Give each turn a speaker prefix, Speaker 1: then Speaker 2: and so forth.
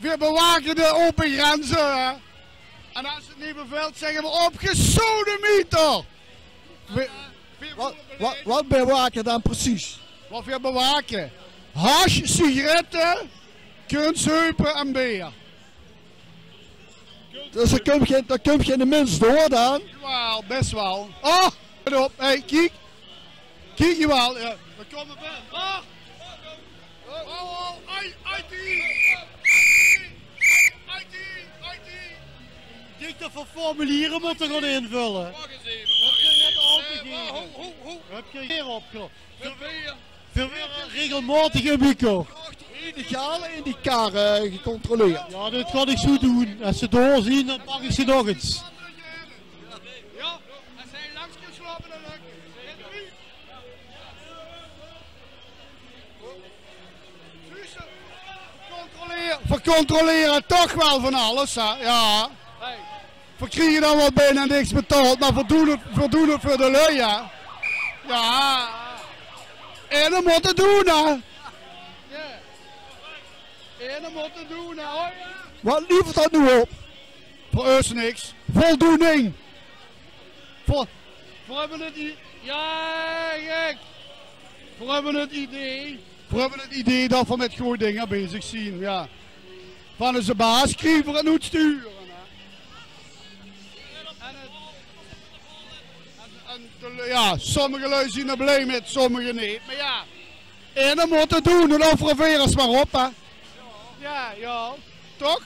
Speaker 1: We bewaken de open grenzen. Hè? En als het niet bevalt, zeggen we opgesodemieter.
Speaker 2: Wat bewaken dan precies?
Speaker 1: Wat we bewaken? Hash, sigaretten, kunstheupen en beer.
Speaker 2: Dus daar komt geen mens door dan?
Speaker 1: Jawel, best wel. Oh, let op. Hey, kijk. Kijk je wel. Ja, we komen binnen. Oh, IT.
Speaker 3: Dikte van formulieren moeten gaan invullen.
Speaker 4: Wacht eens even.
Speaker 3: Heb je hier opgelost? Verweer regelmatig in Mico.
Speaker 2: Illegaal in die kar gecontroleerd.
Speaker 3: Ja, dat kan ik zo doen. Als ze doorzien, dan pak ik ze nog eens.
Speaker 1: Ja, er zijn langsgeslopen en we controleren toch wel van alles, hè? Ja. We krijgen dan wel bijna niks betaald, maar we doen het voor de lui, hè? Ja. En dat moet het doen, hè? Ja. En dat moet het doen, hè? Oh, ja.
Speaker 2: Wat lievert dat nu op?
Speaker 1: Voor ons niks. Voldoening. We hebben het idee. Ja, gek. We hebben het idee dat we met goede dingen bezig zijn, ja. Van onze baas krijgen we het niet sturen. Ja, sommige lui zijn er blij met, sommige niet. Maar ja, en dan moet het doen, dan offeren we eens maar op, hè. Ja, toch?